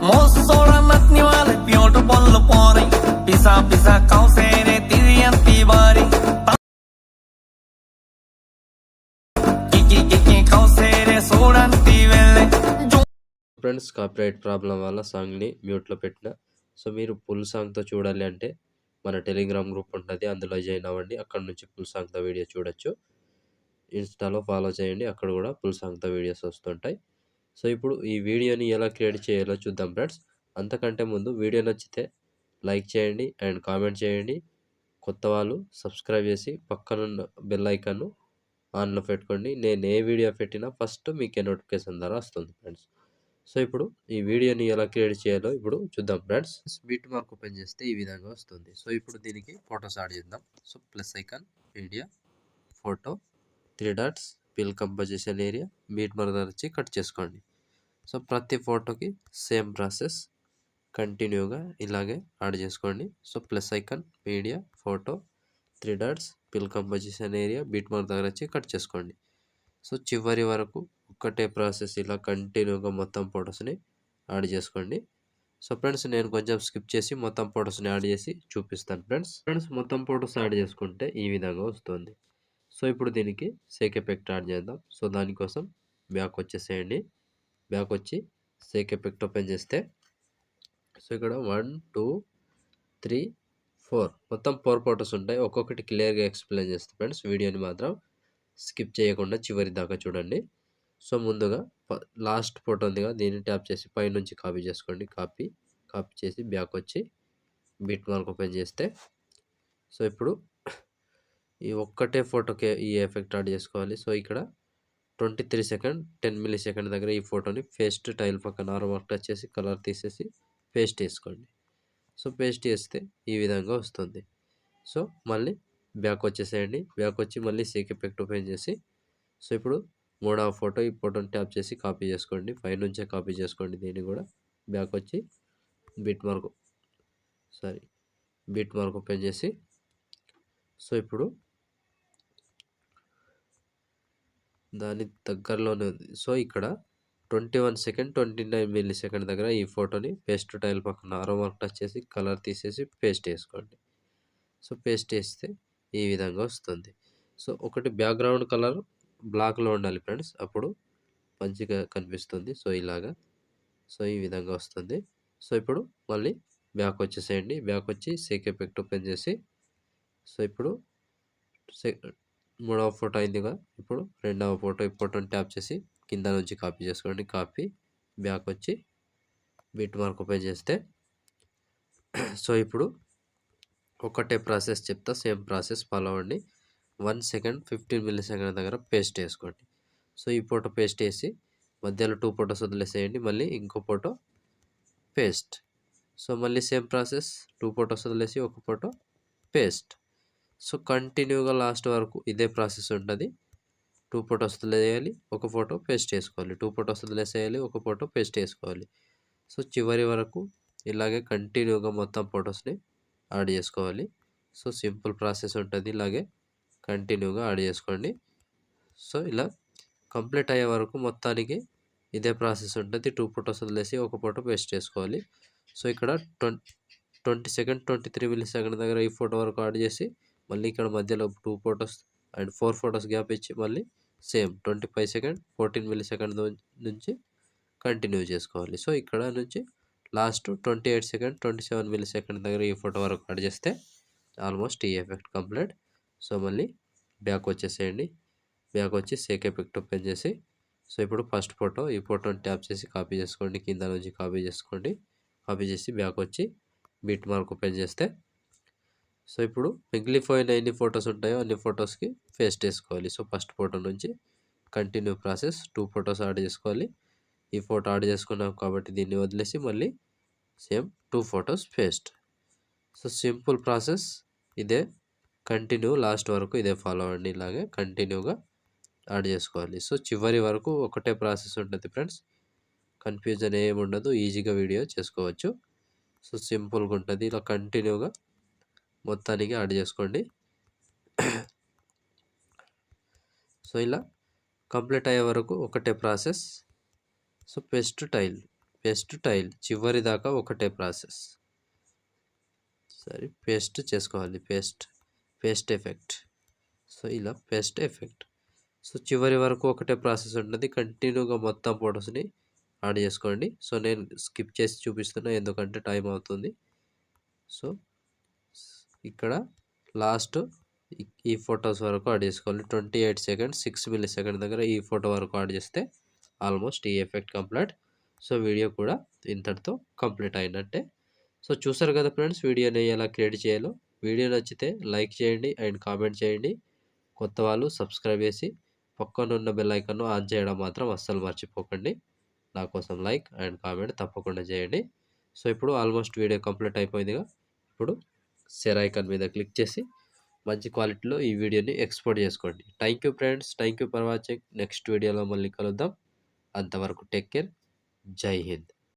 Mossora natniwale piotr pollo pori pisa pisa kausere tiriyanti bari kiki kausere sodanti velle. Friends copyright problem వల్ల సాంగ్ని మ్యూట్లో పెట్టిన. So మీరు full సాంగ్తో చూడాలి అంటే మన టెలిగ్రామ్ గ్రూప్ ఉంటుంది, అందులో జాయిన్ అవ్వండి. అక్కడ నుంచి ఫుల్ సాంగ్తో వీడియో చూడొచ్చు. ఇన్స్టాలో ఫాలో చేయండి, అక్కడ కూడా ఫుల్ సాంగ్తో వీడియోస్ వస్తుంటాయి. సో ఇప్పుడు ఈ వీడియోని ఎలా క్రియేట్ చేయాలో చూద్దాం ఫ్రెండ్స్. అంతకంటే ముందు వీడియో నచ్చితే లైక్ చేయండి అండ్ కామెంట్ చేయండి. కొత్త వాళ్ళు సబ్స్క్రైబ్ చేసి పక్కనున్న బెల్ ఐకాన్ను ఆన్లో పెట్టుకోండి. నేను ఏ వీడియో పెట్టినా ఫస్ట్ మీకే నోటిఫికేషన్ ద్వారా వస్తుంది ఫ్రెండ్స్. సో ఇప్పుడు ఈ వీడియోని ఎలా క్రియేట్ చేయాలో ఇప్పుడు చూద్దాం ఫ్రెండ్స్. బీట్ మార్క్ ఓపెన్ చేస్తే ఈ విధంగా వస్తుంది. సో ఇప్పుడు దీనికి ఫొటోస్ యాడ్ చేద్దాం. So plus icon, media, photo, 3 dots, fill composition area, beat mark దగ్గర వచ్చి కట్ చేసుకోండి. సో ప్రతి ఫోటోకి సేమ్ ప్రాసెస్ కంటిన్యూగా ఇలాగే యాడ్ చేసుకోండి. So plus icon, media, photo, 3 dots, fill composition area, beat mark దగ్గర వచ్చి కట్ చేసుకోండి. సో చివరి వరకు ఒక్కటే ప్రాసెస్ ఇలా కంటిన్యూగా మొత్తం ఫొటోస్ని యాడ్ చేసుకోండి. సో ఫ్రెండ్స్ నేను కొంచెం స్కిప్ చేసి మొత్తం ఫొటోస్ని యాడ్ చేసి చూపిస్తాను ఫ్రెండ్స్ మొత్తం ఫొటోస్ యాడ్ చేసుకుంటే ఈ విధంగా వస్తుంది. సో ఇప్పుడు దీనికి సేక్ ఎఫెక్ట్ యాడ్ చేద్దాం. సో దానికోసం బ్యాక్ వచ్చేసేయండి. బ్యాక్ వచ్చి సేక్ ఎఫెక్ట్ ఓపెన్ చేస్తే సో ఇక్కడ 1 2 3 4 మొత్తం 4 ఫొటోస్ ఉంటాయి. ఒక్కొక్కటి క్లియర్గా ఎక్స్ప్లెయిన్ చేస్తాను ఫ్రెండ్స్. వీడియోని మాత్రం స్కిప్ చేయకుండా చివరి దాకా చూడండి. సో ముందుగా లాస్ట్ ఫోటో ఉంది కదా, దీన్ని ట్యాప్ చేసి పైనుంచి కాపీ చేసుకోండి. కాపీ చేసి బ్యాక్ వచ్చి బీట్ మార్క్ ఓపెన్ చేస్తే సో ఇప్పుడు ఈ ఒక్కటే ఫోటోకే ఈ ఎఫెక్ట్ యాడ్ చేసుకోవాలి. సో ఇక్కడ 23 సెకండ్ 10 మిల్లీ సెకండ్ దగ్గర ఈ ఫోటోని పేస్ట్ టైల్ పక్కన ఆరో మార్క్ టచ్ చేసి కలర్ తీసేసి పేస్ట్ వేసుకోండి. సో పేస్ట్ చేస్తే ఈ విధంగా వస్తుంది. సో మళ్ళీ బ్యాక్ వచ్చేసేయండి. బ్యాక్ వచ్చి మళ్ళీ సేక్ ఎఫెక్ట్ ఓపెన్ చేసి సో ఇప్పుడు మూడవ ఫోటో, ఈ ఫోటోని ట్యాప్ చేసి కాపీ చేసుకోండి. పైనుంచే కాపీ చేసుకోండి. దీన్ని కూడా బ్యాక్ వచ్చి బీట్ మార్క్ ఓపెన్ చేసి సో ఇప్పుడు దాని దగ్గరలోనే ఉంది. సో ఇక్కడ 21 సెకండ్ 29 మిల్లీ సెకండ్ దగ్గర ఈ ఫోటోని పేస్ట్ టైల్ పక్కన ఆరో మార్క్ టచ్ చేసి కలర్ తీసేసి పేస్ట్ వేసుకోండి. సో పేస్ట్ వేస్తే ఈ విధంగా వస్తుంది. సో ఒకటి బ్యాక్గ్రౌండ్ కలర్ బ్లాక్లో ఉండాలి ఫ్రెండ్స్, అప్పుడు మంచిగా కనిపిస్తుంది. సో ఇలాగా సో ఈ విధంగా వస్తుంది. సో ఇప్పుడు మళ్ళీ బ్యాక్ వచ్చేసేయండి. బ్యాక్ వచ్చి సేక్ ఎఫెక్ట్ ఓపెన్ చేసి సో ఇప్పుడు మూడవ ఫోటో అయిందిగా, ఇప్పుడు రెండవ ఫోటో, ఈ ఫోటోని ట్యాప్ చేసి కింద నుంచి కాపీ చేసుకోండి. కాపీ బ్యాక్ వచ్చి బీట్ మార్క్ ఓపెన్ చేస్తే సో ఇప్పుడు ఒకటే ప్రాసెస్ చెప్తా, సేమ్ ప్రాసెస్ ఫాలో అవ్వండి. 1 సెకండ్ 15 మిల్లీ సెకండ్ దగ్గర పేస్ట్ వేసుకోండి. సో ఈ ఫోటో పేస్ట్ వేసి మధ్యలో 2 ఫొటోస్ వదిలేసేయండి. మళ్ళీ ఇంకో ఫోటో పేస్ట్. సో మళ్ళీ సేమ్ ప్రాసెస్ 2 ఫొటోస్ వదిలేసి ఒక ఫోటో పేస్ట్. సో కంటిన్యూగా లాస్ట్ వరకు ఇదే ప్రాసెస్ ఉంటుంది. 2 ఫొటోస్ వదిలేయాలి, ఒక ఫోటో పేస్ట్ వేసుకోవాలి. 2 ఫొటోస్ వదిలేసేయాలి, ఒక ఫోటో పేస్ట్ వేసుకోవాలి. సో చివరి వరకు ఇలాగే కంటిన్యూగా మొత్తం ఫొటోస్ని యాడ్ చేసుకోవాలి. సో సింపుల్ ప్రాసెస్ ఉంటుంది. ఇలాగే కంటిన్యూగా యాడ్ చేసుకోండి. సో ఇలా కంప్లీట్ అయ్యే వరకు మొత్తానికి ఇదే ప్రాసెస్ ఉంటుంది. 2 ఫొటోస్ వదిలేసి ఒక ఫోటో పేస్ట్ చేసుకోవాలి. సో ఇక్కడ 20 సెకండ్ 23 మిల్లీ సెకండ్ దగ్గర ఈ ఫోటో వరకు యాడ్ చేసి మళ్ళీ ఇక్కడ మధ్యలో 2 ఫొటోస్ అండ్ 4 ఫొటోస్ గ్యాప్ ఇచ్చి మళ్ళీ సేమ్ 25 సెకండ్ 14 మిల్లీ సెకండ్ నుంచి కంటిన్యూ చేసుకోవాలి. సో ఇక్కడ నుంచి లాస్ట్ 28 సెకండ్ 27 మిల్లీ సెకండ్ దగ్గర ఈ ఫోటో వరకు యాడ్ చేస్తే ఆల్మోస్ట్ ఈ ఎఫెక్ట్ కంప్లీట్. సో మళ్ళీ బ్యాక్ వచ్చేసేయండి. బ్యాక్ వచ్చి సేక్ ఎఫెక్ట్ ఓపెన్ చేసి సో ఇప్పుడు ఫస్ట్ ఫోటో, ఈ ఫోటోని ట్యాప్ చేసి కాపీ చేసుకోండి. కింద నుంచి కాపీ చేసుకోండి. కాపీ చేసి బ్యాక్ వచ్చి బీట్ మార్క్ ఓపెన్ చేస్తే సో ఇప్పుడు మిగిలిపోయిన ఎన్ని ఫొటోస్ ఉంటాయో అన్ని ఫొటోస్కి పేస్ట్ వేసుకోవాలి. సో ఫస్ట్ ఫోటో నుంచి కంటిన్యూ ప్రాసెస్ 2 ఫొటోస్ యాడ్ చేసుకోవాలి. ఈ ఫోటో యాడ్ చేసుకున్నాం కాబట్టి దీన్ని వదిలేసి మళ్ళీ same 2 photos paste. So simple process ఇదే, కంటిన్యూ లాస్ట్ వరకు ఇదే ఫాలో అవ్వండి. ఇలాగే కంటిన్యూగా యాడ్ చేసుకోవాలి. సో చివరి వరకు ఒకటే ప్రాసెస్ ఉంటుంది ఫ్రెండ్స్, కన్ఫ్యూజన్ ఏమి ఉండదు, ఈజీగా వీడియో చేసుకోవచ్చు. సో సింపుల్గా ఉంటుంది. ఇలా కంటిన్యూగా మొత్తానికి యాడ్ చేసుకోండి. సో ఇలా కంప్లీట్ అయ్యే వరకు ఒకటే process. So paste tile paste tile చివరి దాకా ఒకటే ప్రాసెస్. సరే పేస్ట్ చేసుకోవాలి. Paste effect. సో ఇలా పేస్ట్ ఎఫెక్ట్. సో చివరి వరకు ఒకటే ప్రాసెస్ ఉంటుంది. కంటిన్యూగా మొత్తం ఫొటోస్ని యాడ్ చేసుకోండి. సో నేను స్కిప్ చేసి చూపిస్తున్నా ఎందుకంటే టైం అవుతుంది. సో ఇక్కడ లాస్ట్ ఈ ఫొటోస్ వరకు యాడ్ చేసుకోవాలి. 28 సెకండ్స్ 6 మిల్లీ సెకండ్ దగ్గర ఈ ఫోటో వరకు యాడ్ చేస్తే ఆల్మోస్ట్ ఈ ఎఫెక్ట్ కంప్లీట్. సో వీడియో కూడా ఇంతటితో కంప్లీట్ అయినట్టే. సో చూసారు కదా ఫ్రెండ్స్ వీడియోని ఎలా క్రియేట్ చేయాలో. వీడియో నచ్చితే లైక్ చేయండి అండ్ కామెంట్ చేయండి. కొత్త వాళ్ళు సబ్స్క్రైబ్ చేసి పక్కనున్న బెల్ ఐకాన్ను ఆన్ చేయడం మాత్రం అస్సలు మర్చిపోకండి. నా కోసం లైక్ అండ్ కామెంట్ తప్పకుండా చేయండి. సో ఇప్పుడు ఆల్మోస్ట్ వీడియో కంప్లీట్ అయిపోయిందిగా. ఇప్పుడు షేర్ ఐకాన్ మీద క్లిక్ చేసి మంచి క్వాలిటీలో ఈ వీడియోని ఎక్స్పోర్ట్ చేసుకోండి. Thank you friends. Thank you for watching. Next వీడియోలో మళ్ళీ కలుద్దాం. అంతవరకు టేక్ కేర్. జై హింద్.